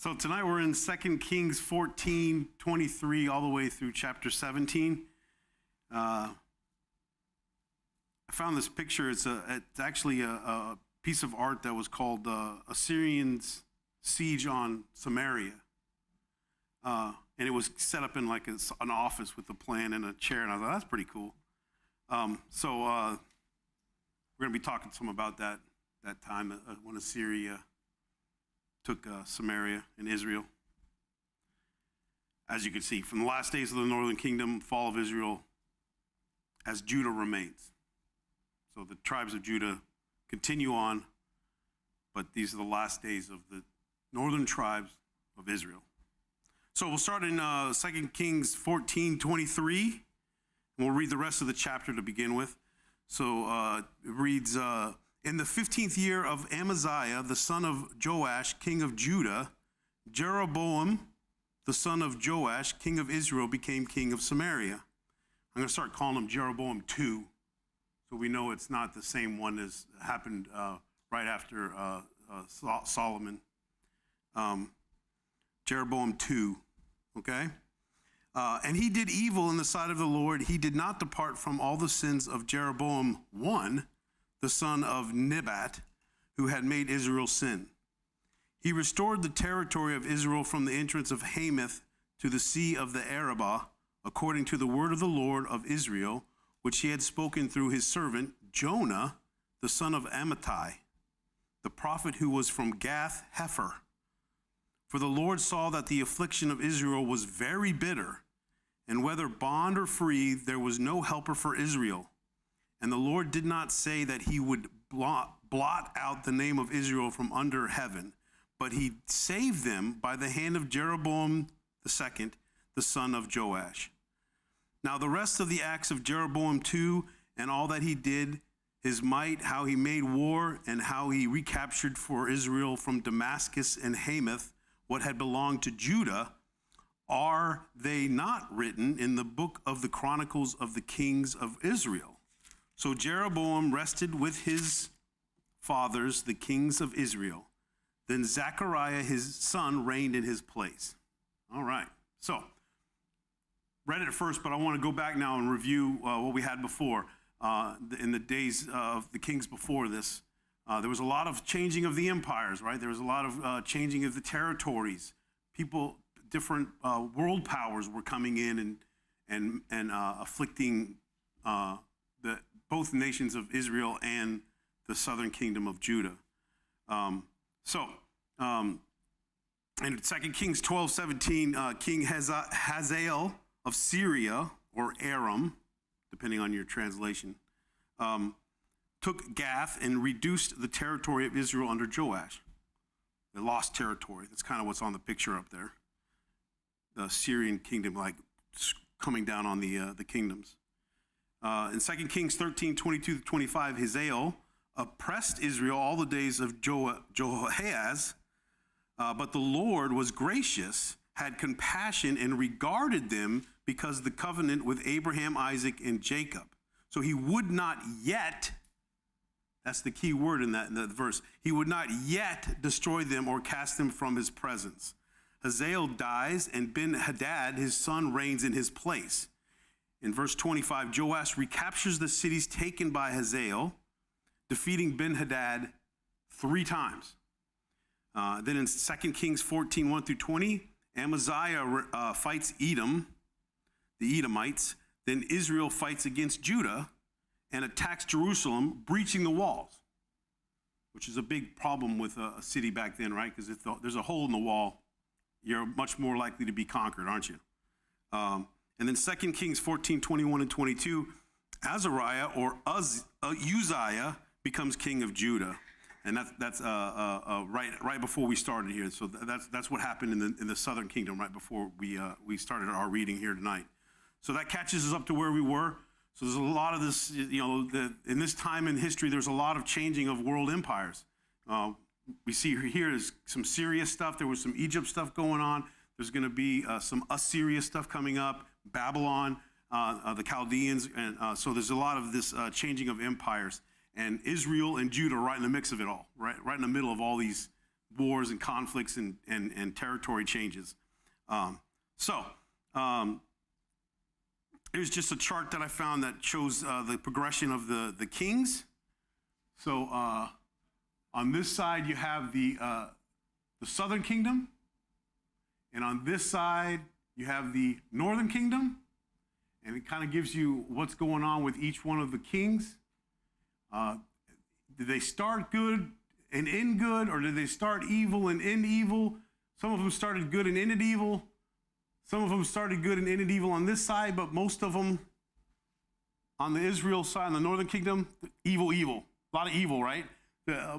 So tonight we're in 2 Kings 14:23 all the way through chapter 17. I found this picture. It's actually a piece of art that was called Assyrians' Siege on Samaria. And it was set up in like an office with a plan and a chair, and I thought, that's pretty cool. So we're going to be talking some about that time when Assyria took Samaria in Israel. As you can see, from the last days of the northern kingdom, fall of Israel, as Judah remains. So the tribes of Judah continue on, but these are the last days of the northern tribes of Israel. So we'll start in 2 Kings 14:23, and we'll read the rest of the chapter to begin with. So it reads, in the 15th year of Amaziah, the son of Joash, king of Judah, Jeroboam, the son of Joash, king of Israel, became king of Samaria. I'm going to start calling him Jeroboam II, so we know it's not the same one as happened right after Solomon. Jeroboam II, okay? And he did evil in the sight of the Lord. He did not depart from all the sins of Jeroboam I, the son of Nebat, who had made Israel sin. He restored the territory of Israel from the entrance of Hamath to the sea of the Arabah, according to the word of the Lord of Israel, which he had spoken through his servant Jonah, the son of Amittai, the prophet who was from Gath Hepher. For the Lord saw that the affliction of Israel was very bitter, and whether bond or free, there was no helper for Israel. And the Lord did not say that he would blot out the name of Israel from under heaven, but he saved them by the hand of Jeroboam II, the son of Joash. Now the rest of the acts of Jeroboam II, and all that he did, his might, how he made war, and how he recaptured for Israel from Damascus and Hamath what had belonged to Judah, are they not written in the book of the Chronicles of the Kings of Israel? So Jeroboam rested with his fathers, the kings of Israel. Then Zechariah, his son, reigned in his place. All right. So, read it first, but I want to go back now and review what we had before. In the days of the kings before this, there was a lot of changing of the empires, right? There was a lot of changing of the territories. People, different world powers were coming in and afflicting both nations of Israel and the southern kingdom of Judah. In 2 Kings 12:17, King Hazael of Syria, or Aram, depending on your translation, took Gath and reduced the territory of Israel under Joash. They lost territory. That's kind of what's on the picture up there. The Syrian kingdom, like coming down on the kingdoms. In 2 Kings 13:22-25, Hazael oppressed Israel all the days of Jehoahaz, but the Lord was gracious, had compassion, and regarded them because of the covenant with Abraham, Isaac, and Jacob. So he would not yet, that's the key word in that verse, he would not yet destroy them or cast them from his presence. Hazael dies, and Ben-Hadad, his son, reigns in his place. In verse 25, Joash recaptures the cities taken by Hazael, defeating Ben-Hadad 3 times. Then in 2 Kings 14:1-20, Amaziah fights Edom, the Edomites. Then Israel fights against Judah and attacks Jerusalem, breaching the walls, which is a big problem with a city back then, right? Because if there's a hole in the wall, you're much more likely to be conquered, aren't you? And then 2 Kings 14:21-22, Azariah or Uzziah becomes king of Judah, and that's right before we started here. So that's what happened in the southern kingdom right before we started our reading here tonight. So that catches us up to where we were. So there's a lot of this, in this time in history, there's a lot of changing of world empires. We see here is some Syria stuff. There was some Egypt stuff going on. There's going to be some Assyria stuff coming up, Babylon, the Chaldeans. And so there's a lot of this changing of empires. And Israel and Judah right in the mix of it all, right in the middle of all these wars and conflicts and territory changes. Here's just a chart that I found that shows the progression of the kings. So on this side, you have the southern kingdom. And on this side, you have the northern kingdom. And it kind of gives you what's going on with each one of the kings. Did they start good and end good, or did they start evil and end evil? Some of them started good and ended evil. Some of them started good and ended evil on this side, but most of them on the Israel side, in the northern kingdom, evil. A lot of evil, right?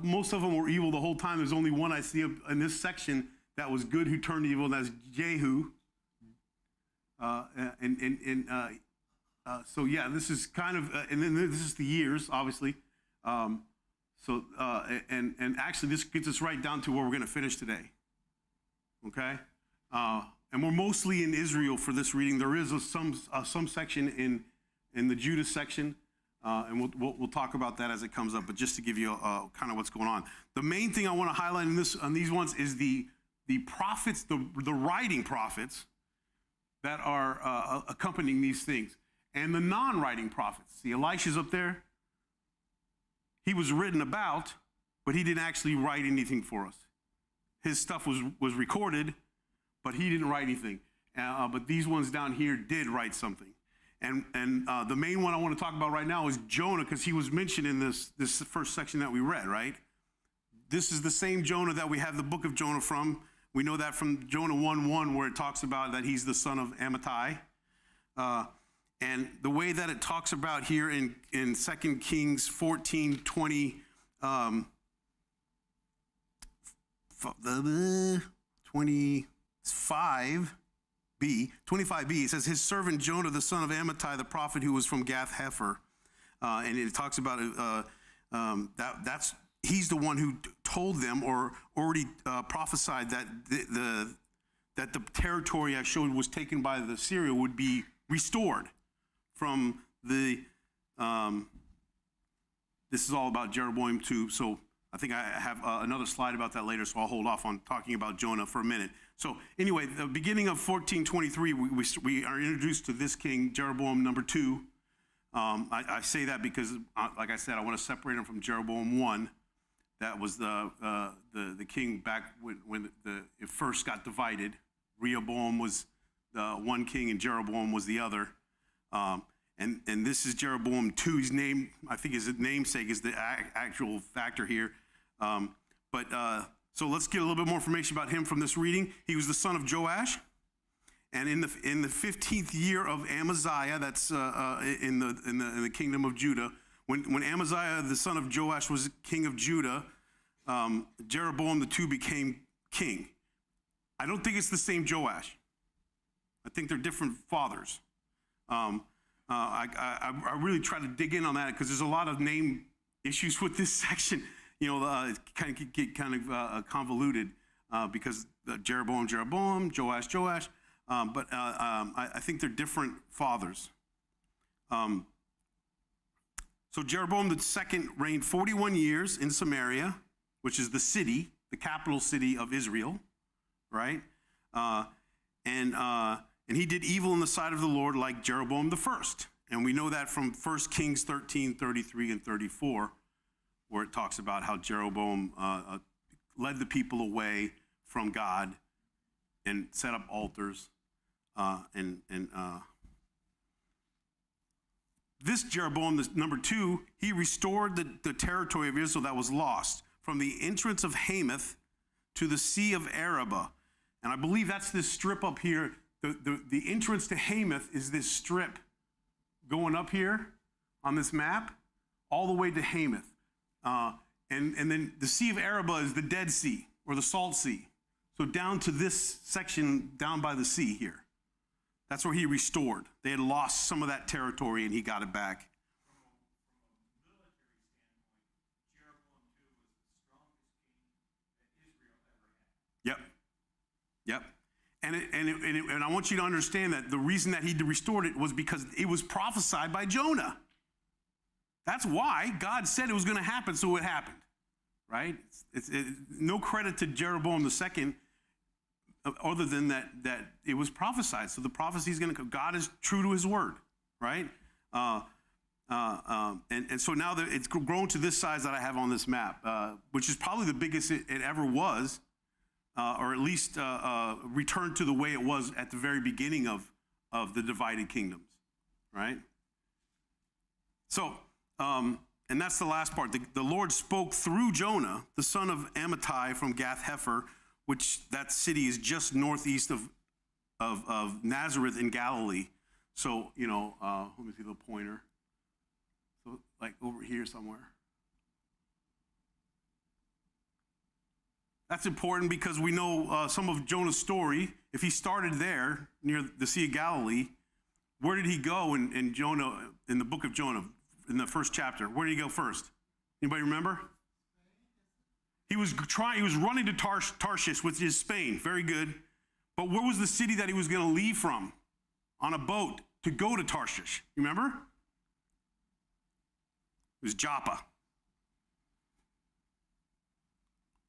Most of them were evil the whole time. There's only one I see in this section that was good who turned evil, and that's Jehu. So yeah, this is kind of, and then this is the years, obviously. And actually this gets us right down to where we're going to finish today. Okay? And we're mostly in Israel for this reading. There is some section in the Judah section, and we'll talk about that as it comes up. But just to give you kind of what's going on, the main thing I want to highlight on these ones is the prophets, the writing prophets that are accompanying these things, and the non-writing prophets. See, Elisha's up there. He was written about, but he didn't actually write anything for us. His stuff was recorded, but he didn't write anything. But these ones down here did write something. And the main one I want to talk about right now is Jonah, because he was mentioned in this first section that we read, right? This is the same Jonah that we have the book of Jonah from. We know that from Jonah 1:1, where it talks about that he's the son of Amittai. And the way that it talks about here in 2 Kings 14:20, 25b, it says, his servant Jonah, the son of Amittai, the prophet who was from Gath Hepher. And it talks about that's he's the one who told them, or already prophesied, that the territory I showed was taken by the Syria would be restored from the. This is all about Jeroboam too. So I think I have another slide about that later, so I'll hold off on talking about Jonah for a minute. So anyway, the beginning of 14:23, we are introduced to this king, Jeroboam number 2. I say that because, like I said, I want to separate him from Jeroboam 1. That was the king back when it first got divided. Rehoboam was the one king and Jeroboam was the other. And this is Jeroboam 2. His name, I think his namesake is the actual factor here. So let's get a little bit more information about him from this reading. He was the son of Joash. And in the 15th year of Amaziah, that's in the kingdom of Judah, when Amaziah, the son of Joash, was king of Judah, Jeroboam the 2 became king. I don't think it's the same Joash. I think they're different fathers. I really try to dig in on that because there's a lot of name issues with this section. It kind of get convoluted because Jeroboam, Joash. But I think they're different fathers. So Jeroboam the second reigned 41 years in Samaria, which is the city, the capital city of Israel, right? And he did evil in the sight of the Lord like Jeroboam the first. And we know that from 1 Kings 13:33 and 34, where it talks about how Jeroboam led the people away from God and set up altars. This Jeroboam, the number 2, he restored the territory of Israel that was lost from the entrance of Hamath to the Sea of Arabah. And I believe that's this strip up here. The entrance to Hamath is this strip going up here on this map all the way to Hamath. And then the Sea of Arabah is the Dead Sea or the Salt Sea. So down to this section down by the sea here. That's where he restored. They had lost some of that territory and he got it back. Yep. And I want you to understand that the reason that he restored it was because it was prophesied by Jonah. That's why God said it was going to happen, so it happened. right? No credit to Jeroboam II, other than that it was prophesied. So the prophecy is going to come. God is true to his word, right? And so now that it's grown to this size that I have on this map, which is probably the biggest it ever was, or at least returned to the way it was at the very beginning of the divided kingdoms, right? So, and that's the last part. The Lord spoke through Jonah, the son of Amittai from Gath-Hepher, which that city is just northeast of Nazareth in Galilee. So, let me see the pointer. So, like over here somewhere. That's important because we know some of Jonah's story. If he started there near the Sea of Galilee, where did he go in Jonah, in the book of Jonah, in the first chapter? Where did he go first? Anybody remember? He was running to Tarshish, which is Spain. Very good. But where was the city that he was going to leave from on a boat to go to Tarshish? You remember? It was Joppa.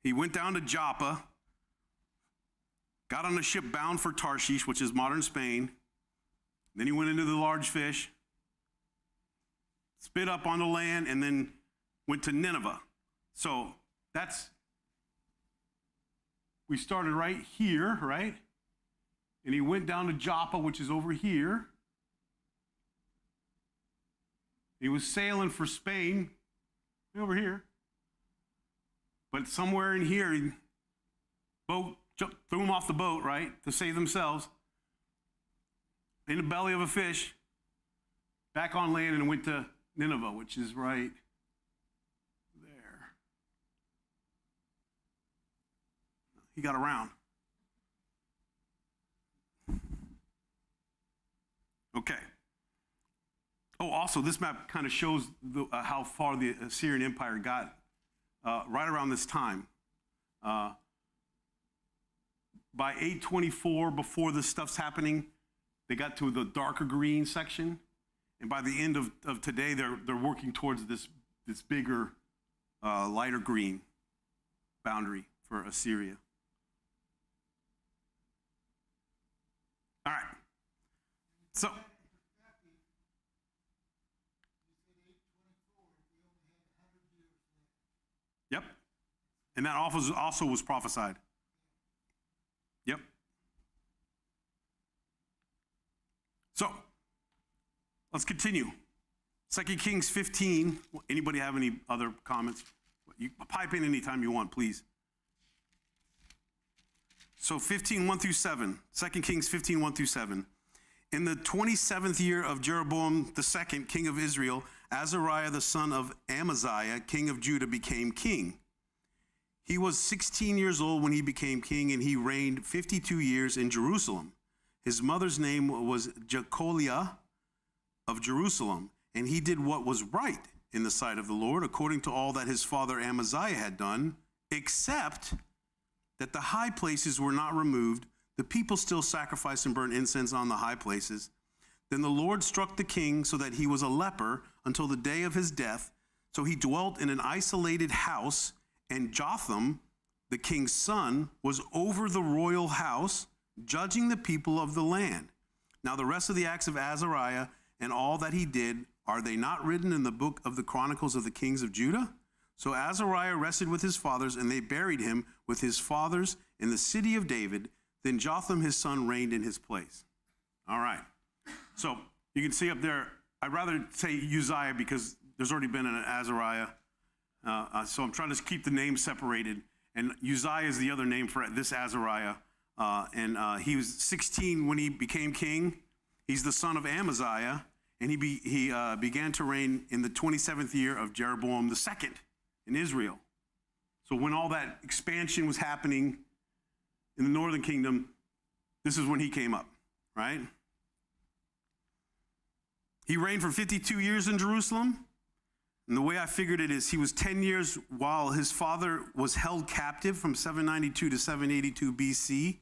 He went down to Joppa, got on a ship bound for Tarshish, which is modern Spain. Then he went into the large fish, spit up on the land, and then went to Nineveh. So we started right here, right? And he went down to Joppa, which is over here. He was sailing for Spain, over here. But somewhere in here, threw him off the boat, right, to save themselves. In the belly of a fish, back on land, and went to Nineveh, which is right there. He got around. Okay. Oh, also, this map kind of shows how far the Assyrian Empire got right around this time. By 824, before this stuff's happening, they got to the darker green section. And by the end of today, they're working towards this bigger, lighter green boundary for Assyria. All right. So, yep. And that also was prophesied. Yep. So, let's continue. 2 Kings 15. Anybody have any other comments? You pipe in anytime you want, please. So 15, 1 through 7. 2 Kings 15, 1 through 7. In the 27th year of Jeroboam II, king of Israel, Azariah the son of Amaziah, king of Judah, became king. He was 16 years old when he became king, and he reigned 52 years in Jerusalem. His mother's name was Jecoliah of Jerusalem, and he did what was right in the sight of the Lord, according to all that his father Amaziah had done, except that the high places were not removed. The people still sacrificed and burned incense on the high places. Then the Lord struck the king so that he was a leper until the day of his death. So he dwelt in an isolated house, and Jotham, the king's son, was over the royal house, judging the people of the land. Now the rest of the acts of Azariah and all that he did, are they not written in the book of the Chronicles of the kings of Judah? So Azariah rested with his fathers, and they buried him with his fathers in the city of David. Then Jotham his son reigned in his place. All right. So you can see up there, I'd rather say Uzziah because there's already been an Azariah. So I'm trying to keep the names separated. And Uzziah is the other name for this Azariah. And he was 16 when he became king. He's the son of Amaziah. And he began to reign in the 27th year of Jeroboam II in Israel. So when all that expansion was happening in the northern kingdom, this is when he came up, right? He reigned for 52 years in Jerusalem. And the way I figured it is he was 10 years while his father was held captive from 792 to 782 BC.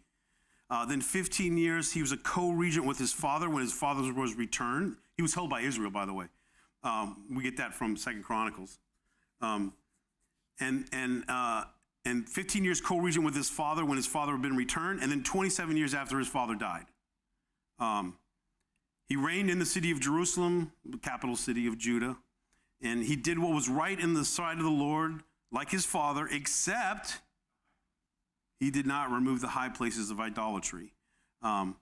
Then 15 years, he was a co-regent with his father when his father was returned. He was held by Israel, by the way. We get that from 2 Chronicles. and 15 years co-regent with his father when his father had been returned, and then 27 years after his father died. He reigned in the city of Jerusalem, the capital city of Judah, and he did what was right in the sight of the Lord, like his father, except he did not remove the high places of idolatry. And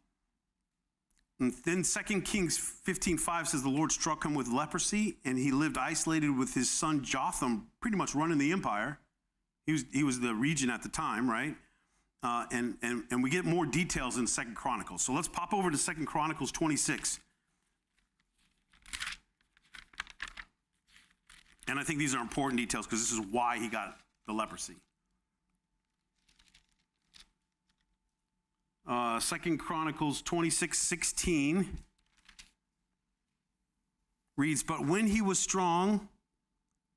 then 2 Kings 15:5 says the Lord struck him with leprosy, and he lived isolated with his son Jotham, pretty much running the empire. He was the regent at the time, right? And we get more details in 2 Chronicles. So let's pop over to 2 Chronicles 26. And I think these are important details because this is why he got the leprosy. 2 Chronicles 26:16 reads, "But when he was strong,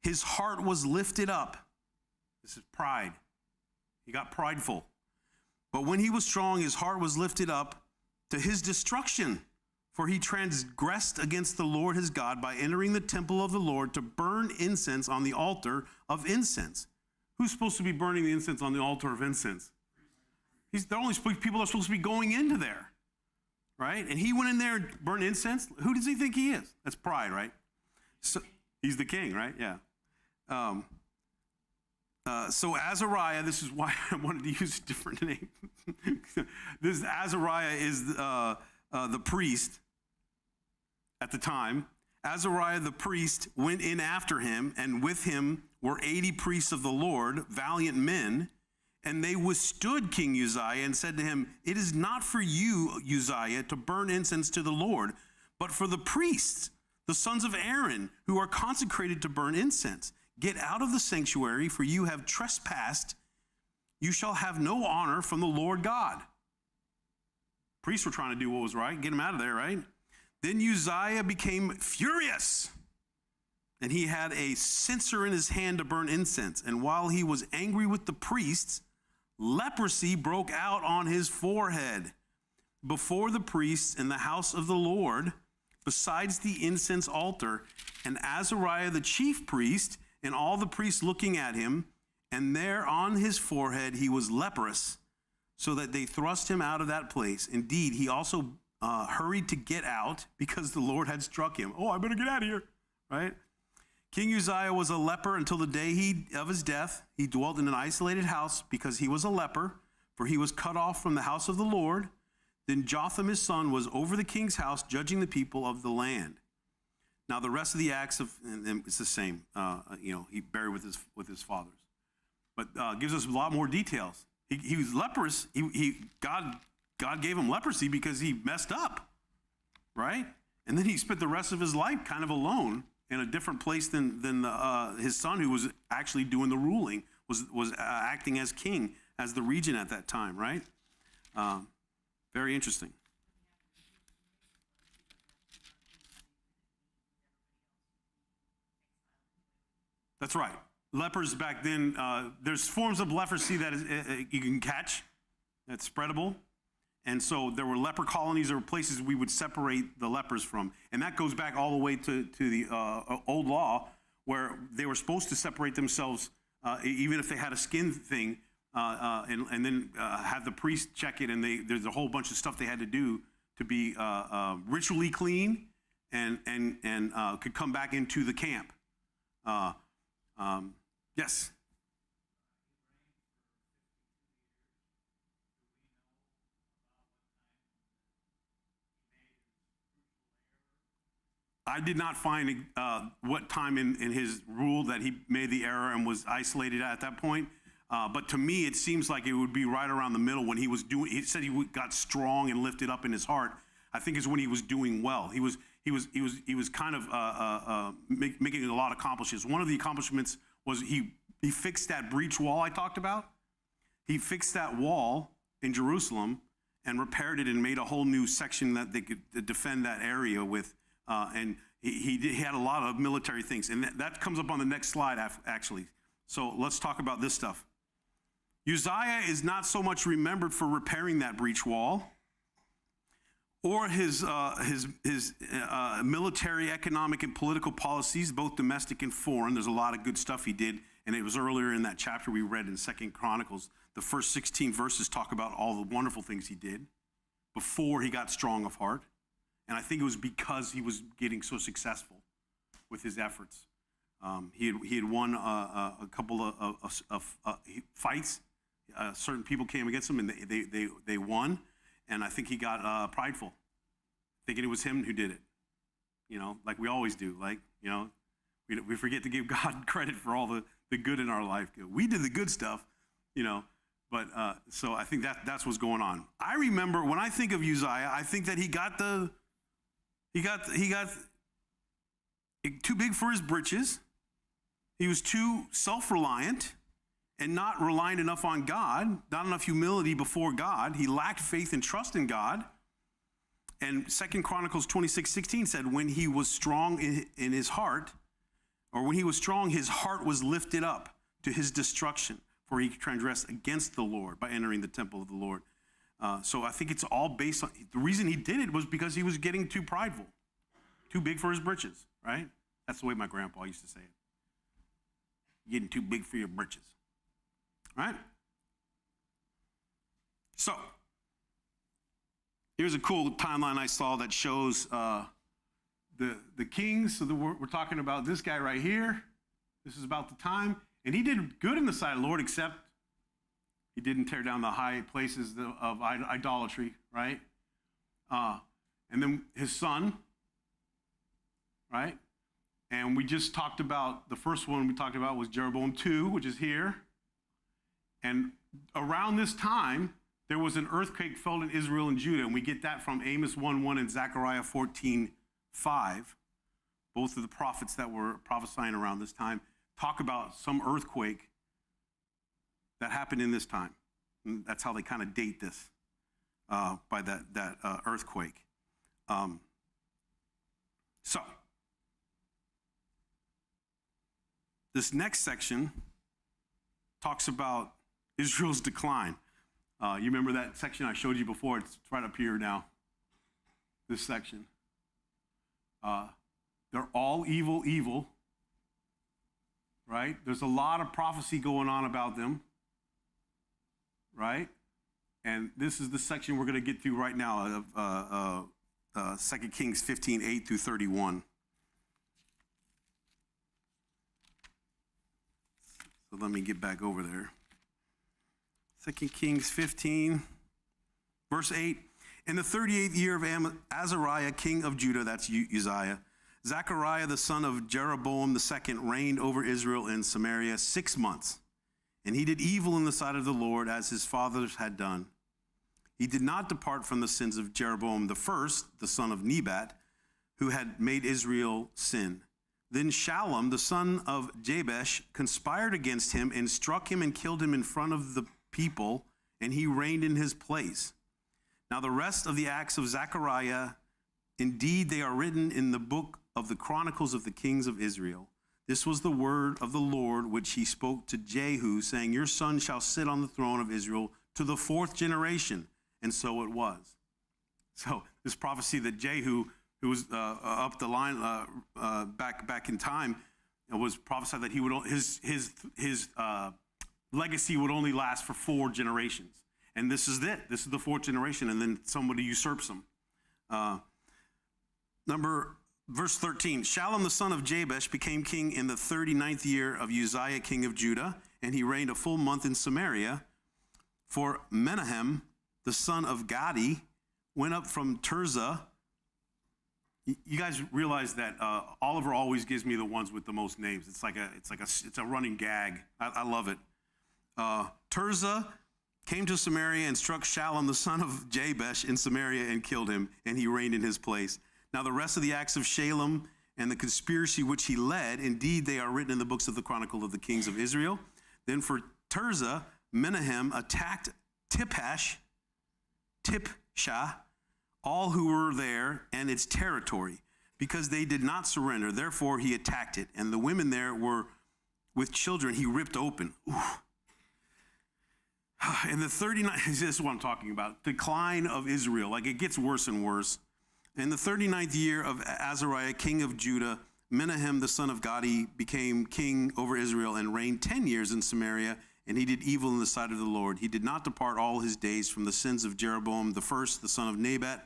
his heart was lifted up." This is pride. He got prideful. "But when he was strong, his heart was lifted up to his destruction, for he transgressed against the Lord his God by entering the temple of the Lord to burn incense on the altar of incense." Who's supposed to be burning the incense on the altar of incense? The only people are supposed to be going into there, right? And he went in there and burned incense. Who does he think he is? That's pride, right? So he's the king, right? Yeah. So Azariah, this is why I wanted to use a different name. This Azariah is the priest at the time. Azariah the priest went in after him, and with him were 80 priests of the Lord, valiant men. And they withstood King Uzziah and said to him, "It is not for you, Uzziah, to burn incense to the Lord, but for the priests, the sons of Aaron, who are consecrated to burn incense. Get out of the sanctuary, for you have trespassed. You shall have no honor from the Lord God." Priests were trying to do what was right, get him out of there, right? Then Uzziah became furious, and he had a censer in his hand to burn incense. And while he was angry with the priests, leprosy broke out on his forehead before the priests in the house of the Lord, besides the incense altar. And Azariah the chief priest and all the priests looking at him, and there on his forehead he was leprous, so that they thrust him out of that place. Indeed, he also hurried to get out because the Lord had struck him. Oh, I better get out of here, right? King Uzziah was a leper until the day of his death. He dwelt in an isolated house because he was a leper, for he was cut off from the house of the Lord. Then Jotham his son was over the king's house, judging the people of the land. Now the rest of the acts it's the same. He buried with his fathers, but gives us a lot more details. He was leprous. God gave him leprosy because he messed up, right? And then he spent the rest of his life kind of alone in a different place than his son, who was actually doing the ruling, was acting as king, as the regent at that time, right? Very interesting. That's right. Lepers back then, there's forms of leprosy that you can catch, that's spreadable. And so there were leper colonies or places we would separate the lepers from. And that goes back all the way to the old law, where they were supposed to separate themselves, even if they had a skin thing, and then have the priest check it. And there's a whole bunch of stuff they had to do to be ritually clean and could come back into the camp. Yes? I did not find what time in his rule that he made the error and was isolated at that point. But to me, it seems like it would be right around the middle when he was doing. He said he got strong and lifted up in his heart. I think is when he was doing well. He was kind of making a lot of accomplishments. One of the accomplishments was he fixed that breach wall I talked about. He fixed that wall in Jerusalem and repaired it and made a whole new section that they could defend that area with. And he had a lot of military things. And that comes up on the next slide, actually. So let's talk about this stuff. Uzziah is not so much remembered for repairing that breach wall or his military, economic, and political policies, both domestic and foreign. There's a lot of good stuff he did. And it was earlier in that chapter we read in 2 Chronicles, the first 16 verses talk about all the wonderful things he did before he got strong of heart. And I think it was because he was getting so successful with his efforts. He had won a couple of fights. Certain people came against him, and they won. And I think he got prideful, thinking it was him who did it. You know, like we always do. Like, you know, we forget to give God credit for all the good in our life. We did the good stuff, you know. But so I think that's what's going on. I remember when I think of Uzziah, I think that he got too big for his britches. He was too self-reliant and not reliant enough on God, not enough humility before God. He lacked faith and trust in God. And 2 Chronicles 26:16 said, when he was strong in his heart, or when he was strong, his heart was lifted up to his destruction, for he transgressed against the Lord by entering the temple of the Lord. So I think it's all based on, the reason he did it was because he was getting too prideful, too big for his britches, right? That's the way my grandpa used to say it. Getting too big for your britches, right? So here's a cool timeline I saw that shows the kings. So we're talking about this guy right here. This is about the time. And he did good in the sight of the Lord, except he didn't tear down the high places of idolatry, right? And then his son, right? And we just talked about, the first one we talked about was Jeroboam 2, which is here. And around this time, there was an earthquake felt in Israel and Judah, and we get that from Amos 1:1 and Zechariah 14:5. Both of the prophets that were prophesying around this time talk about some earthquake that happened in this time. And that's how they kind of date this, by that earthquake. So this next section talks about Israel's decline. You remember that section I showed you before? It's right up here now, this section. They're all evil, right? There's a lot of prophecy going on about them, right? And this is the section we're going to get through right now of 2 Kings 15:8 through 31. So let me get back over there. 2 Kings 15, verse 8. In the 38th year of Azariah, king of Judah, that's Uzziah, Zechariah, the son of Jeroboam II, reigned over Israel in Samaria 6 months. And he did evil in the sight of the Lord, as his fathers had done. He did not depart from the sins of Jeroboam I, the son of Nebat, who had made Israel sin. Then Shallum, the son of Jabesh, conspired against him and struck him and killed him in front of the people, and he reigned in his place. Now the rest of the acts of Zechariah, indeed they are written in the book of the Chronicles of the kings of Israel. This was the word of the Lord which he spoke to Jehu, saying, your son shall sit on the throne of Israel to the 4th generation. And so it was. So this prophecy that Jehu, who was up the line back in time, was prophesied that he would his legacy would only last for 4 generations. And this is it. This is the 4th generation, and then somebody usurps him. Verse 13, Shallum the son of Jabesh became king in the 39th year of Uzziah king of Judah, and he reigned a full month in Samaria. For Menahem the son of Gadi went up from Tirzah. You guys realize that Oliver always gives me the ones with the most names. It's a running gag. I love it. Tirzah came to Samaria and struck Shallum the son of Jabesh in Samaria and killed him, and he reigned in his place. Now the rest of the acts of Shallum and the conspiracy which he led, indeed they are written in the books of the Chronicle of the kings of Israel. Then for Tirzah, Menahem attacked Tipshah, all who were there, and its territory, because they did not surrender. Therefore he attacked it, and the women there were with children he ripped open. Oof. In the 39th, this is what I'm talking about, decline of Israel. Like, it gets worse and worse. In the 39th year of Azariah, king of Judah, Menahem, the son of Gadi, became king over Israel and reigned 10 years in Samaria, and he did evil in the sight of the Lord. He did not depart all his days from the sins of Jeroboam the first, the son of Nebat,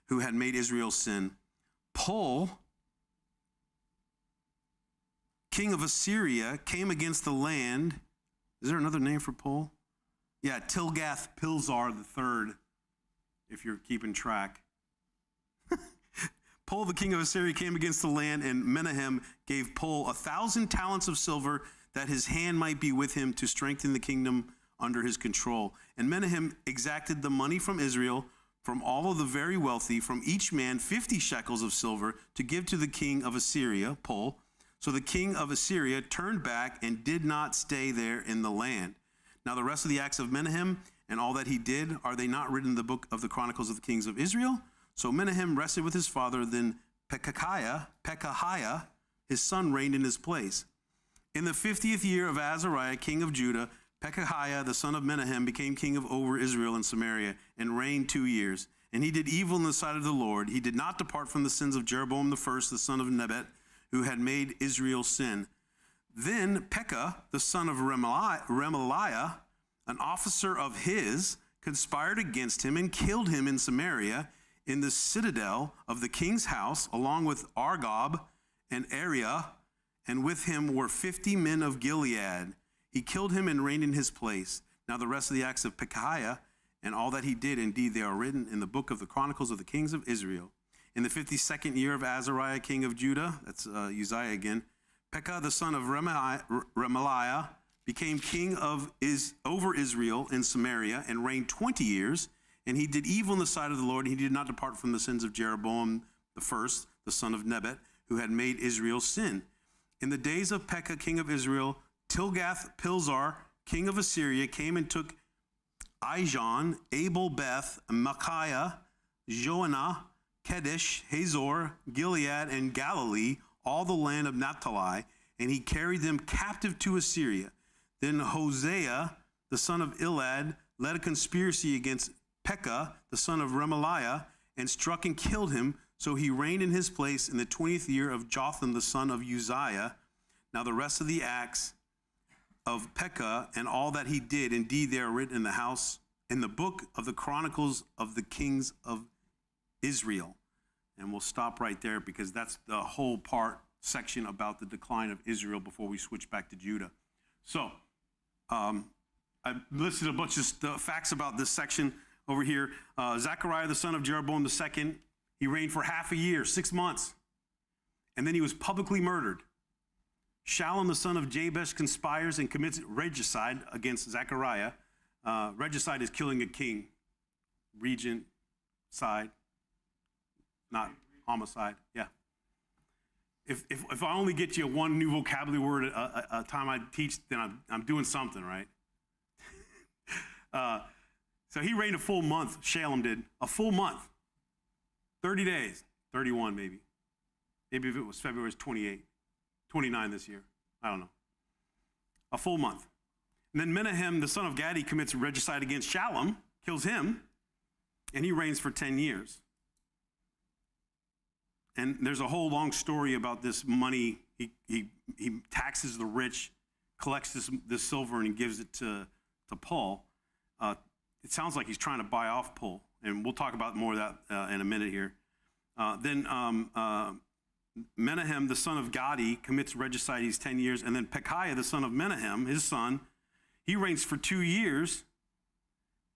who had made Israel sin. Pul, king of Assyria, came against the land. Is there another name for Pul? Yeah, Tilgath-Pilzar the third, if you're keeping track. Pul, the king of Assyria, came against the land, and Menahem gave Pul 1,000 talents of silver, that his hand might be with him to strengthen the kingdom under his control. And Menahem exacted the money from Israel, from all of the very wealthy, from each man 50 shekels of silver, to give to the king of Assyria, Pul. So the king of Assyria turned back and did not stay there in the land. Now the rest of the acts of Menahem and all that he did, are they not written in the book of the Chronicles of the Kings of Israel? So Menahem rested with his father, then Pekahiah, his son, reigned in his place. In the 50th year of Azariah, king of Judah, Pekahiah, the son of Menahem, became king over Israel and Samaria, and reigned 2 years. And he did evil in the sight of the Lord. He did not depart from the sins of Jeroboam the first, the son of Nebat, who had made Israel sin. Then Pekah, the son of Remaliah, an officer of his, conspired against him and killed him in Samaria, in the citadel of the king's house, along with Argob and Ariah, and with him were 50 men of Gilead. He killed him and reigned in his place. Now the rest of the acts of Pekahiah and all that he did, indeed, they are written in the book of the Chronicles of the Kings of Israel. In the 52nd year of Azariah, king of Judah, that's Uzziah again, Pekah, the son of Remaliah, became king over Israel in Samaria and reigned 20 years. And he did evil in the sight of the Lord, and he did not depart from the sins of Jeroboam the first, the son of Nebat, who had made Israel sin. In the days of Pekah, king of Israel, Tilgath-Pilzar, king of Assyria, came and took Ijon, Abel-Beth, Machaiah, Joanah, Kedesh, Hazor, Gilead, and Galilee, all the land of Naphtali, and he carried them captive to Assyria. Then Hosea, the son of Elad, led a conspiracy against Pekah, the son of Remaliah, and struck and killed him. So he reigned in his place in the 20th year of Jotham, the son of Uzziah. Now the rest of the acts of Pekah and all that he did, indeed, they are written in the book of the Chronicles of the Kings of Israel. And we'll stop right there because that's the whole section about the decline of Israel before we switch back to Judah. So I listed a bunch of facts about this section over here. Zechariah, the son of Jeroboam II, he reigned for half a year, 6 months, and then he was publicly murdered. Shallum, the son of Jabesh, conspires and commits regicide against Zechariah. Regicide is killing a king. Regent side, not homicide. Yeah. If I only get you one new vocabulary word a time I teach, then I'm doing something, right? So he reigned a full month, Shallum did, a full month, 30 days, 31 maybe. Maybe if it was February, it's 28, 29 this year, I don't know. A full month. And then Menahem, the son of Gadi, commits regicide against Shallum, kills him, and he reigns for 10 years. And there's a whole long story about this money. He taxes the rich, collects this silver, and he gives it to Paul. It sounds like he's trying to buy off Paul, and we'll talk about more of that in a minute here. Then Menahem, the son of Gadi, commits regicide. He's 10 years. And then Pekahiah, the son of Menahem, his son, he reigns for 2 years.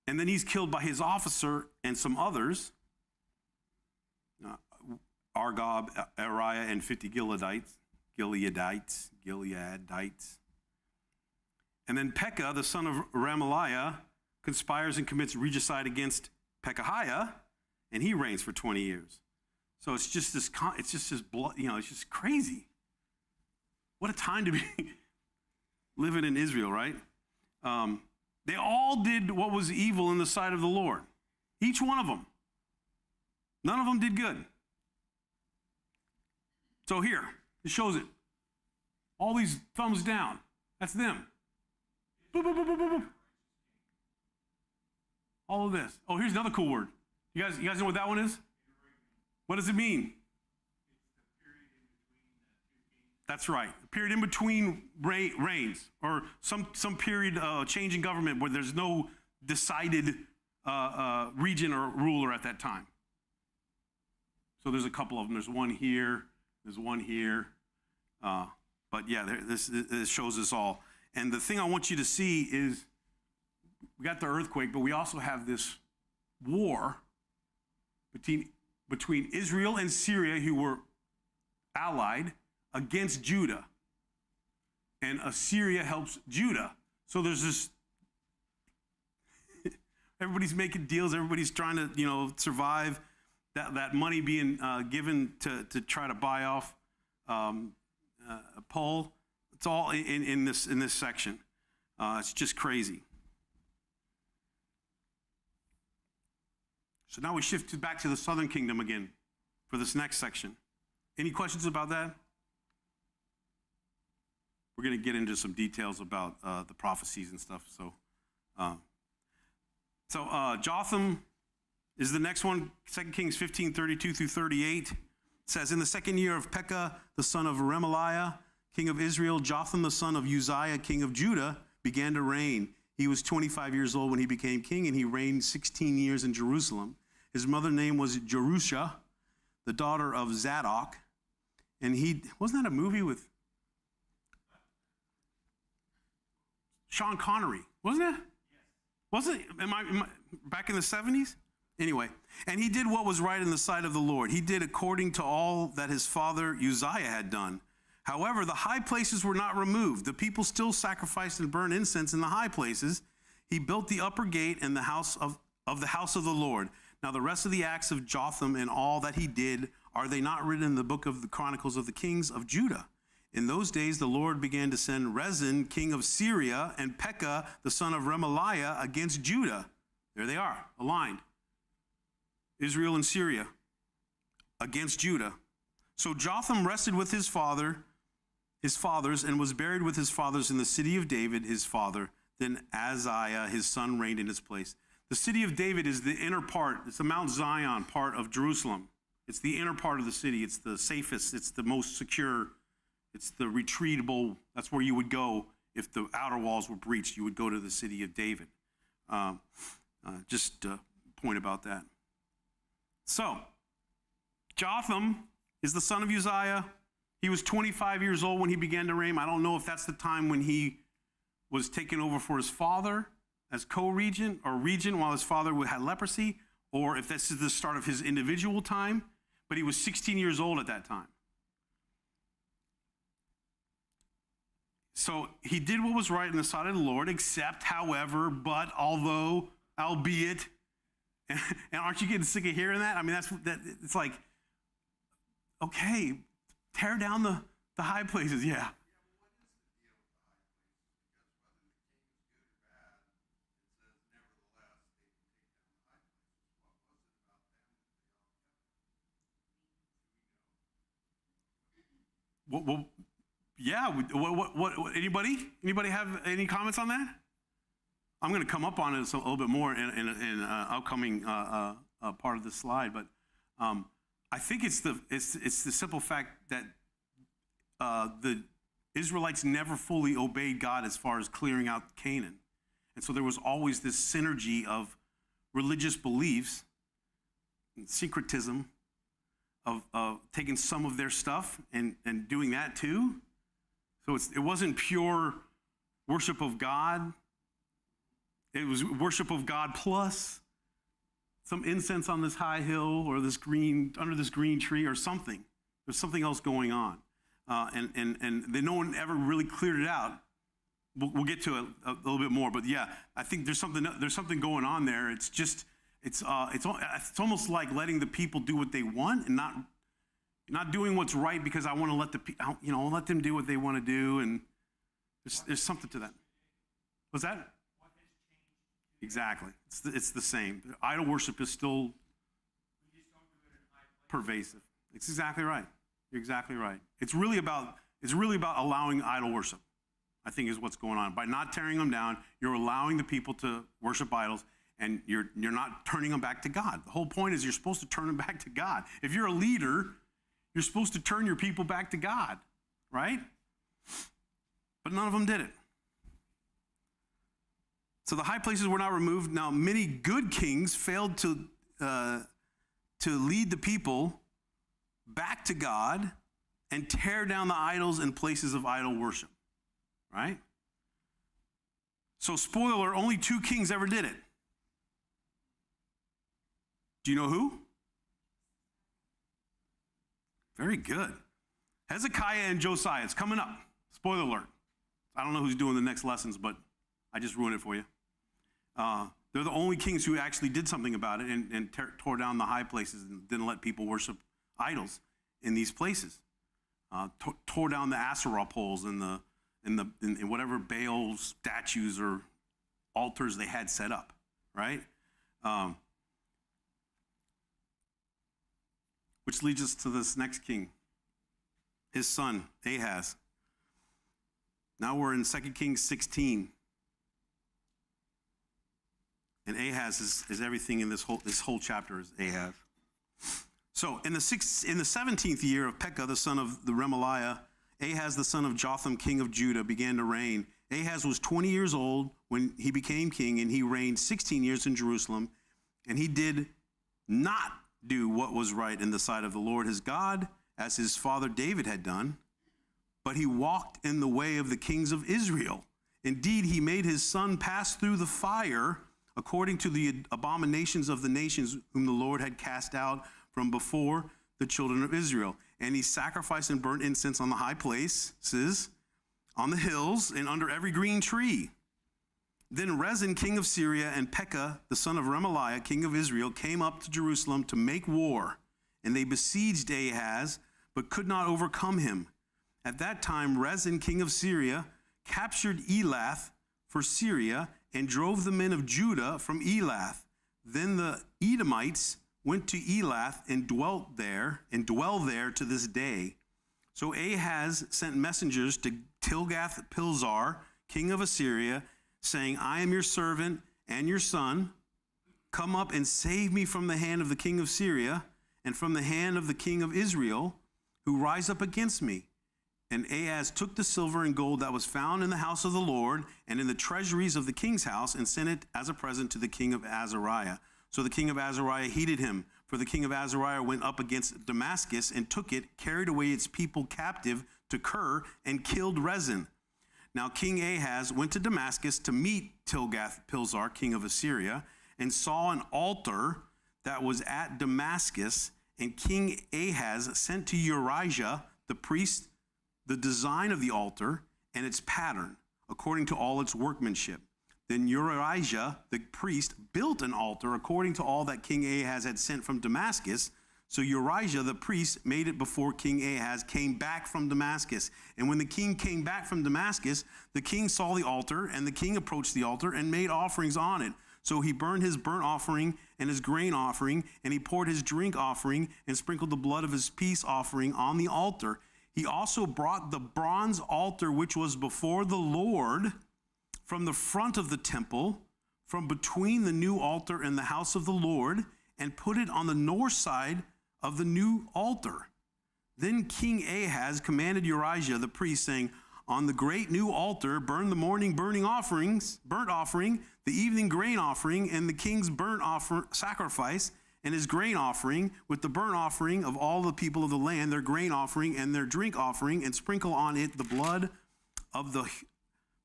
And then he's killed by his officer and some others, Argob, Ariah, and 50 Gileadites. And then Pekah, the son of Remaliah, conspires and commits regicide against Pekahiah, and he reigns for 20 years. So it's just this blood, it's just crazy. What a time to be living in Israel, right? They all did what was evil in the sight of the Lord. Each one of them. None of them did good. So here, it shows it. All these thumbs down. That's them. Boop, boop, boop, boop, boop, boop. All of this. Oh, here's another cool word. You guys know what that one is? What does it mean? That's right. A period in between reigns, or some period change in government where there's no decided region or ruler at that time. So there's a couple of them. There's one here. There's one here. But yeah, this shows us all. And the thing I want you to see is we got the earthquake, but we also have this war between Israel and Syria, who were allied, against Judah. And Assyria helps Judah. So there's this, everybody's making deals, everybody's trying to, survive. That money being given to try to buy off Paul. It's all in this section. It's just crazy. So now we shift back to the southern kingdom again for this next section. Any questions about that? We're going to get into some details about the prophecies and stuff. So Jotham is the next one. 2 Kings 15:32 through 38. It says, in the second year of Pekah, the son of Remaliah, king of Israel, Jotham, the son of Uzziah, king of Judah, began to reign. He was 25 years old when he became king, and he reigned 16 years in Jerusalem. His mother's name was Jerusha, the daughter of Zadok. And wasn't that a movie with Sean Connery? Wasn't it? Yes. Wasn't it? Am I back in the 70s? Anyway, and he did what was right in the sight of the Lord. He did according to all that his father Uzziah had done. However, the high places were not removed. The people still sacrificed and burned incense in the high places. He built the upper gate and the house of the house of the Lord. Now the rest of the acts of Jotham and all that he did, are they not written in the book of the Chronicles of the Kings of Judah? In those days, the Lord began to send Rezin, king of Syria, and Pekah, the son of Remaliah, against Judah. There they are, aligned. Israel and Syria against Judah. So Jotham rested with his fathers, and was buried with his fathers in the city of David, his father. Then Ahaziah, his son, reigned in his place. The city of David is the inner part. It's the Mount Zion part of Jerusalem. It's the inner part of the city. It's the safest. It's the most secure. It's the retreatable. That's where you would go if the outer walls were breached. You would go to the city of David. Just a point about that. So, Jotham is the son of Uzziah. He was 25 years old when he began to reign. I don't know if that's the time when he was taken over for his father as co-regent or regent while his father had leprosy, or if this is the start of his individual time, but he was 16 years old at that time. So he did what was right in the sight of the Lord, except, however, but, although, albeit, and aren't you getting sick of hearing that? I mean, it's like, okay, tear down the high places, yeah. Well, yeah. What? Anybody have any comments on that? I'm going to come up on it a little bit more in an upcoming part of the slide, but I think it's the simple fact that the Israelites never fully obeyed God as far as clearing out Canaan, and so there was always this synergy of religious beliefs, and syncretism, of taking some of their stuff and doing that too. So it wasn't pure worship of God. It was worship of God plus some incense on this high hill or under this green tree or something. There's something else going on. And no one ever really cleared it out. We'll get to it a little bit more, but yeah, I think there's something going on there. It's just, it's almost like letting the people do what they want and not doing what's right because I want to let them do what they want to do, and there's something to that. What's that? Exactly. It's the same. Idol worship is still pervasive. It's exactly right. You're exactly right. It's really about allowing idol worship, I think, is what's going on. By not tearing them down, you're allowing the people to worship idols, and you're not turning them back to God. The whole point is you're supposed to turn them back to God. If you're a leader, you're supposed to turn your people back to God, right? But none of them did it. So the high places were not removed. Now, many good kings failed to lead the people back to God and tear down the idols and places of idol worship, right? So spoiler, only 2 kings ever did it. Do you know who? Very good. Hezekiah and Josiah. It's coming up. Spoiler alert. I don't know who's doing the next lessons, but I just ruined it for you. They're the only kings who actually did something about it and tore down the high places and didn't let people worship idols in these places. Tore down the Asherah poles and whatever Baal statues or altars they had set up, right? Which leads us to this next king, his son, Ahaz. Now we're in 2 Kings 16. And Ahaz is everything in this whole chapter is Ahaz. So in the 17th year of Pekah, the son of the Remaliah, Ahaz, the son of Jotham, king of Judah, began to reign. Ahaz was 20 years old when he became king, and he reigned 16 years in Jerusalem. And he did not do what was right in the sight of the Lord his God, as his father David had done, but he walked in the way of the kings of Israel. Indeed, he made his son pass through the fire according to the abominations of the nations whom the Lord had cast out from before the children of Israel. And he sacrificed and burnt incense on the high places, on the hills, and under every green tree. Then Rezin, king of Syria, and Pekah, the son of Remaliah, king of Israel, came up to Jerusalem to make war. And they besieged Ahaz, but could not overcome him. At that time, Rezin, king of Syria, captured Elath for Syria and drove the men of Judah from Elath. Then the Edomites went to Elath and dwell there to this day. So Ahaz sent messengers to Tilgath-Pilzar, king of Assyria, saying, I am your servant and your son. Come up and save me from the hand of the king of Syria and from the hand of the king of Israel, who rise up against me. And Ahaz took the silver and gold that was found in the house of the Lord and in the treasuries of the king's house and sent it as a present to the king of Azariah. So the king of Azariah heeded him, for the king of Azariah went up against Damascus and took it, carried away its people captive to Kir, and killed Rezin. Now King Ahaz went to Damascus to meet Tilgath-Pilzar, king of Assyria, and saw an altar that was at Damascus. And King Ahaz sent to Urijah, the priest, the design of the altar and its pattern, according to all its workmanship. Then Urijah, the priest, built an altar according to all that King Ahaz had sent from Damascus. So Urijah, the priest, made it before King Ahaz came back from Damascus. And when the king came back from Damascus, the king saw the altar, and the king approached the altar and made offerings on it. So he burned his burnt offering and his grain offering, and he poured his drink offering and sprinkled the blood of his peace offering on the altar. He also brought the bronze altar which was before the Lord from the front of the temple, from between the new altar and the house of the Lord, and put it on the north side of the new altar. Then King Ahaz commanded Urijah the priest, saying, on the great new altar, burn the morning burnt offering, the evening grain offering, and the king's burnt sacrifice, and his grain offering, with the burnt offering of all the people of the land, their grain offering and their drink offering, and sprinkle on it the blood of the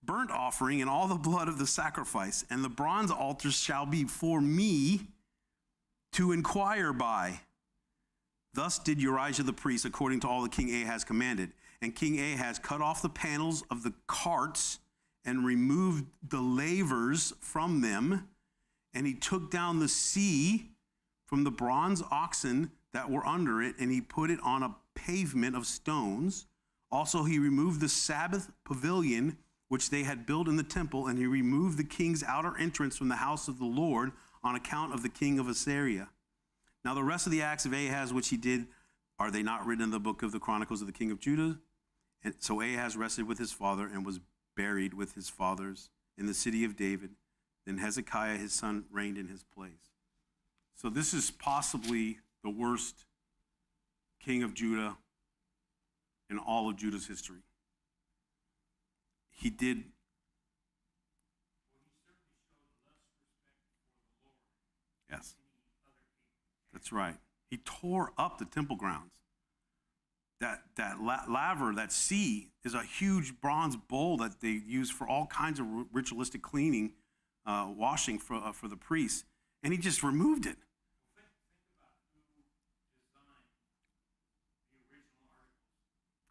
burnt offering and all the blood of the sacrifice. And the bronze altars shall be for me to inquire by. Thus did Urijah the priest, according to all that King Ahaz commanded. And King Ahaz cut off the panels of the carts and removed the lavers from them. And he took down the sea from the bronze oxen that were under it, and he put it on a pavement of stones. Also he removed the Sabbath pavilion, which they had built in the temple, and he removed the king's outer entrance from the house of the Lord on account of the king of Assyria. Now the rest of the acts of Ahaz which he did, are they not written in the book of the Chronicles of the king of Judah? And so Ahaz rested with his father and was buried with his fathers in the city of David. Then Hezekiah his son reigned in his place. So this is possibly the worst king of Judah in all of Judah's history. He did. Yes, that's right. He tore up the temple grounds. That laver, that sea, is a huge bronze bowl that they use for all kinds of ritualistic cleaning, washing for the priests, and he just removed it. Think about who designed the original articles.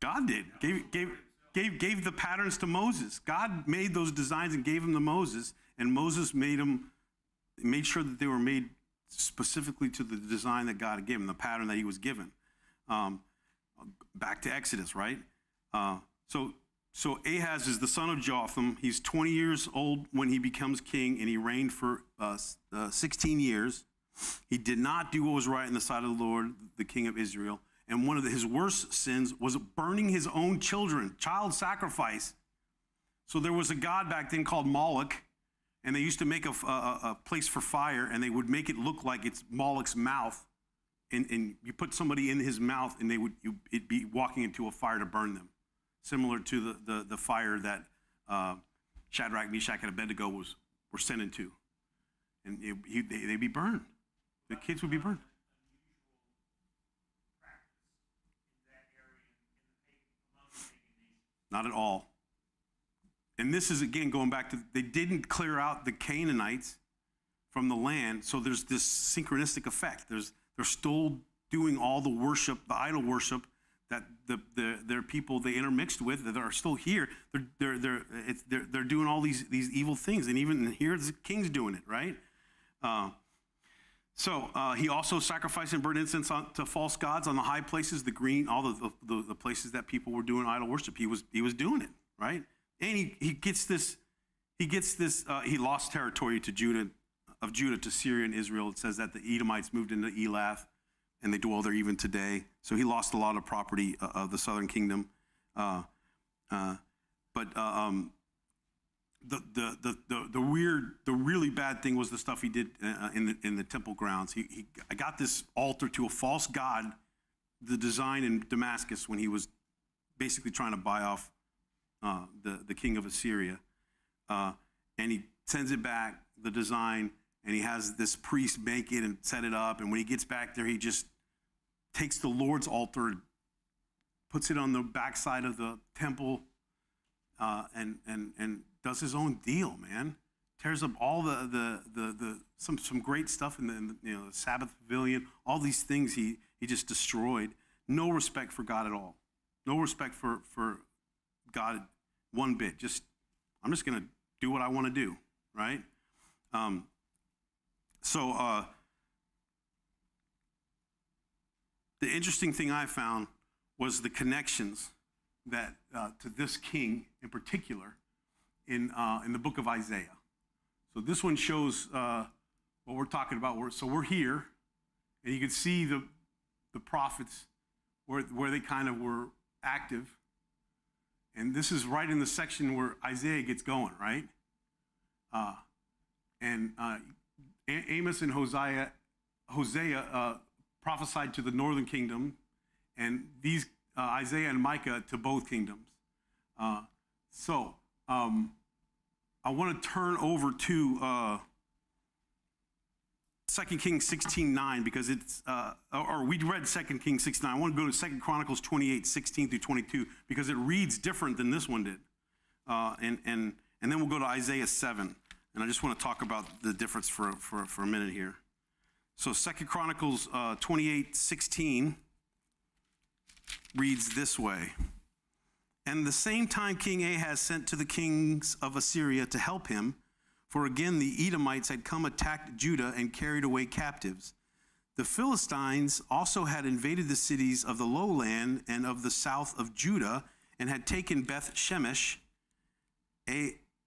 God did. Gave the patterns to Moses. God made those designs and gave them to Moses, and Moses made sure that they were made specifically to the design that God had given, the pattern that he was given. Back to Exodus, right? So Ahaz is the son of Jotham. He's 20 years old when he becomes king, and he reigned for 16 years. He did not do what was right in the sight of the Lord, the king of Israel. And one of his worst sins was burning his own children, child sacrifice. So there was a god back then called Moloch, and they used to make a place for fire, and they would make it look like it's Moloch's mouth. And you put somebody in his mouth, and it'd be walking into a fire to burn them, similar to the fire that Shadrach, Meshach, and Abednego were sent into, and they'd be burned. The kids would be burned. Not at all. And this is, again, going back to, they didn't clear out the Canaanites from the land, so there's this synchronistic effect. They're still doing all the worship, the idol worship that their people they intermixed with that are still here. They're doing all these evil things, and even here the king's doing it, right? So he also sacrificed and burned incense to false gods on the high places, the green, all the places that people were doing idol worship. He was doing it, right? And he gets this. He lost territory to Judah to Syria and Israel. It says that the Edomites moved into Elath, and they dwell there even today. So he lost a lot of property of the southern kingdom. The really bad thing was the stuff he did in the temple grounds. I got this altar to a false god, the design in Damascus when he was basically trying to buy off the king of Assyria, and he sends it back, the design. And he has this priest make it and set it up. And when he gets back there, he just takes the Lord's altar, puts it on the backside of the temple, and does his own deal, man. Tears up all some great stuff in the Sabbath pavilion. All these things he just destroyed. No respect for God at all. No respect for God one bit. I'm just gonna do what I want to do, right? So the interesting thing I found was the connections that to this king in particular in the book of Isaiah. So this one shows what we're talking about. So we're here, and you can see the prophets where they kind of were active. And this is right in the section where Isaiah gets going, right? Amos and Hosea prophesied to the northern kingdom, and these Isaiah and Micah to both kingdoms. So I want to turn over to 2 Kings 16:9 because it's, or we read 2 Kings 16:9. I want to go to 2 Chronicles 28:16 through 22 because it reads different than this one did. And then we'll go to Isaiah 7. And I just want to talk about the difference for a minute here. So 2 Chronicles 28:16 reads this way. And the same time King Ahaz sent to the kings of Assyria to help him, for again the Edomites had come attacked Judah and carried away captives. The Philistines also had invaded the cities of the lowland and of the south of Judah and had taken Beth Shemesh,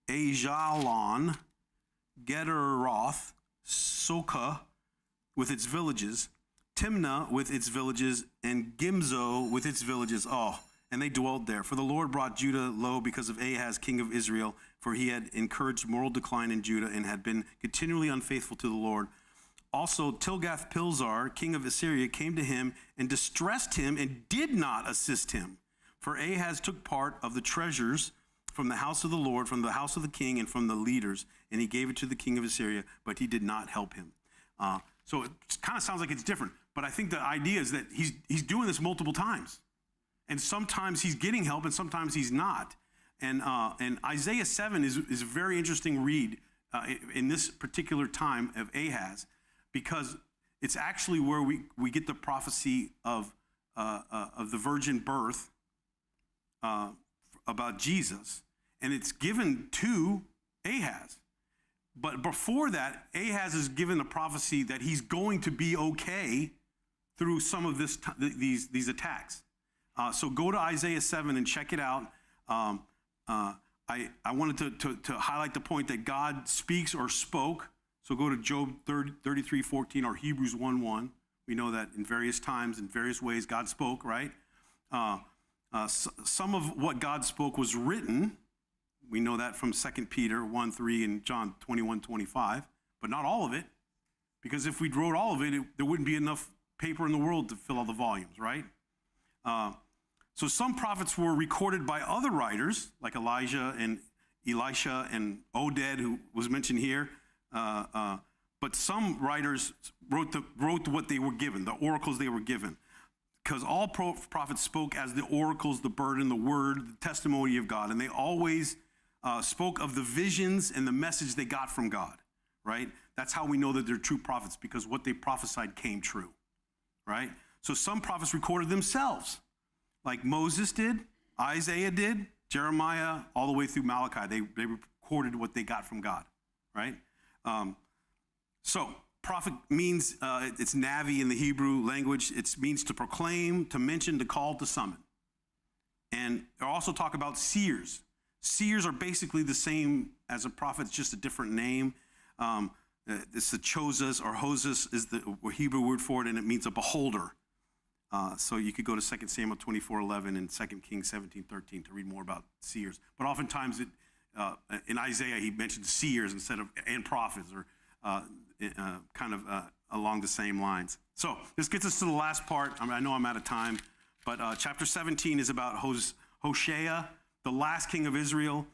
Ajalon, Gederoth, Sokah with its villages, Timnah with its villages, and Gimzo with its villages. And they dwelled there. For the Lord brought Judah low because of Ahaz, king of Israel, for he had encouraged moral decline in Judah and had been continually unfaithful to the Lord. Also, Tilgath-Pilzar, king of Assyria, came to him and distressed him and did not assist him. For Ahaz took part of the treasures from the house of the Lord, from the house of the king, and from the leaders, and he gave it to the king of Assyria, but he did not help him. So it kind of sounds like it's different, but I think the idea is that he's doing this multiple times. And sometimes he's getting help, and sometimes he's not. And Isaiah 7 is a very interesting read in this particular time of Ahaz, because it's actually where we get the prophecy of the virgin birth about Jesus, and it's given to Ahaz. But before that, Ahaz is given a prophecy that he's going to be okay through some of these attacks. So go to Isaiah 7 and check it out. I wanted to highlight the point that God speaks or spoke. So go to Job 33:14 or Hebrews 1:1. We know that in various times, in various ways, God spoke, right? Some of what God spoke was written. We know that from 2 Peter 1:3 and John 21:25, but not all of it, because if we wrote all of it, there wouldn't be enough paper in the world to fill all the volumes, right? So some prophets were recorded by other writers, like Elijah and Elisha and Oded, who was mentioned here. But some writers wrote what they were given, the oracles they were given. Because all prophets spoke as the oracles, the burden, the word, the testimony of God. And they always spoke of the visions and the message they got from God, right? That's how we know that they're true prophets, because what they prophesied came true, right? So some prophets recorded themselves, like Moses did, Isaiah did, Jeremiah, all the way through Malachi. They recorded what they got from God, right? So prophet means, it's navi in the Hebrew language. It means to proclaim, to mention, to call, to summon. And they also talk about seers. Seers are basically the same as a prophet, it's just a different name. It's the chozas, or hoses is the Hebrew word for it, and it means a beholder. So you could go to 2 Samuel 24:11 and 2 Kings 17:13 to read more about seers. But oftentimes in Isaiah, he mentions seers and prophets, or along the same lines. So this gets us to the last part. I know I'm out of time, but chapter 17 is about Hoshea, the last king of Israel.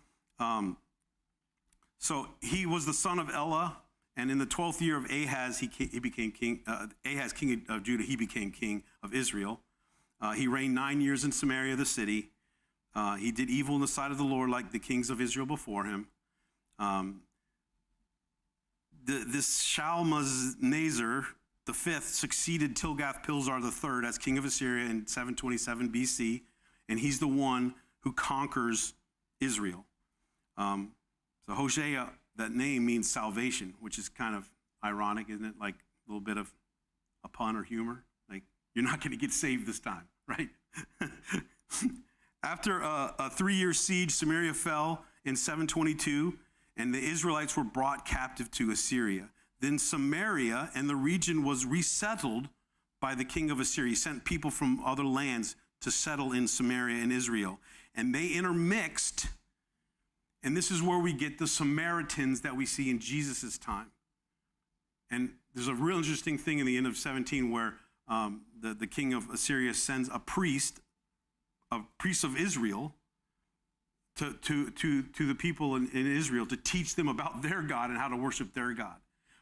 So he was the son of Elah, and in the 12th year of Ahaz, he became king. Ahaz, king of Judah, he became king of Israel. He reigned 9 years in Samaria, the city. He did evil in the sight of the Lord, like the kings of Israel before him. This Shalmaneser the fifth succeeded Tilgath-Pilzar III as king of Assyria in 727 BC, and he's the one who conquers Israel. So Hosea, that name means salvation, which is kind of ironic, isn't it? Like a little bit of a pun or humor. Like, you're not going to get saved this time, right? After a 3-year siege, Samaria fell in 722, and the Israelites were brought captive to Assyria. Then Samaria and the region was resettled by the king of Assyria. He sent people from other lands to settle in Samaria and Israel. And they intermixed, and this is where we get the Samaritans that we see in Jesus' time. And there's a real interesting thing in the end of 17 where the king of Assyria sends a priest of Israel to the people in Israel to teach them about their God and how to worship their God.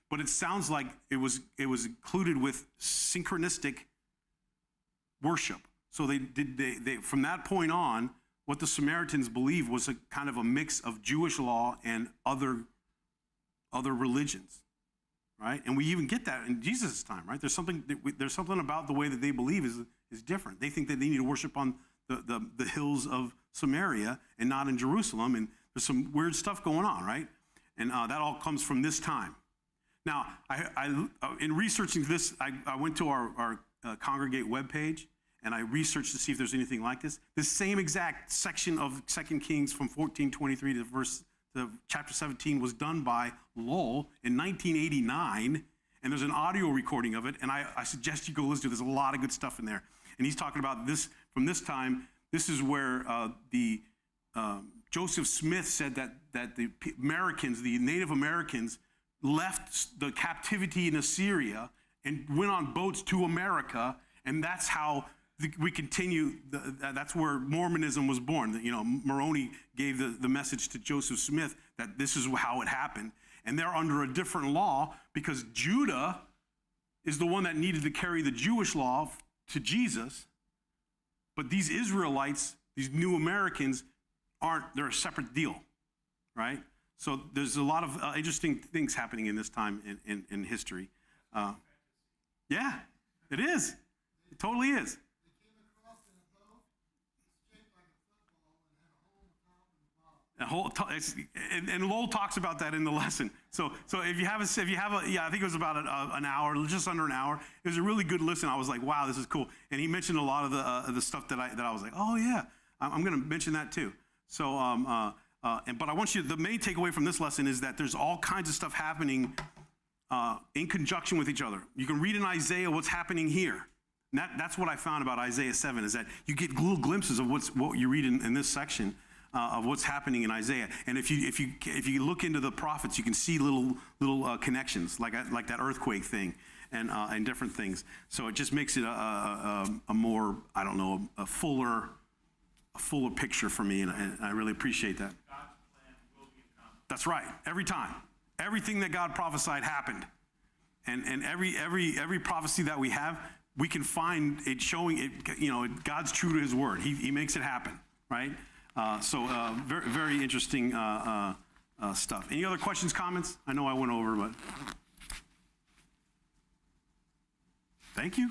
But it sounds like it was included with synchronistic worship. So they from that point on, what the Samaritans believed was a kind of a mix of Jewish law and other religions, right? And we even get that in Jesus' time, right? There's something about the way that they believe is different. They think that they need to worship on the hills of Samaria and not in Jerusalem, and there's some weird stuff going on, right? And that all comes from this time. Now, I in researching this, I went to our Congregate webpage, and I researched to see if there's anything like this. The same exact section of 2 Kings from 14:23 to chapter 17 was done by Lowell in 1989, and there's an audio recording of it, and I suggest you go listen to it. There's a lot of good stuff in there. And he's talking about this from this time. This is where Joseph Smith said that the Americans, the Native Americans, left the captivity in Assyria and went on boats to America, and that's how we continue, that's where Mormonism was born. You know, Moroni gave the message to Joseph Smith that this is how it happened. And they're under a different law because Judah is the one that needed to carry the Jewish law to Jesus. But these Israelites, these new Americans, they're a separate deal, right? So there's a lot of interesting things happening in this time in history. Yeah, it is. It totally is. And Lowell talks about that in the lesson. So if you have a, yeah, I think it was about an hour, just under an hour. It was a really good listen. I was like, wow, this is cool. And he mentioned a lot of the stuff that I was like, oh yeah, I'm going to mention that too. So, but I want you, the main takeaway from this lesson is that there's all kinds of stuff happening in conjunction with each other. You can read in Isaiah what's happening here. And that's what I found about Isaiah 7 is that you get little glimpses of what you read in this section. Of what's happening in Isaiah, and if you look into the prophets, you can see little connections like that earthquake thing, and different things. So it just makes it a more, I don't know, a fuller picture for me, and I really appreciate that. God's plan will be accomplished. That's right. Every time, everything that God prophesied happened, and every prophecy that we have, we can find it showing it. You know, God's true to His word. He makes it happen, right? Very, very interesting stuff. Any other questions, comments? I know I went over, but thank you.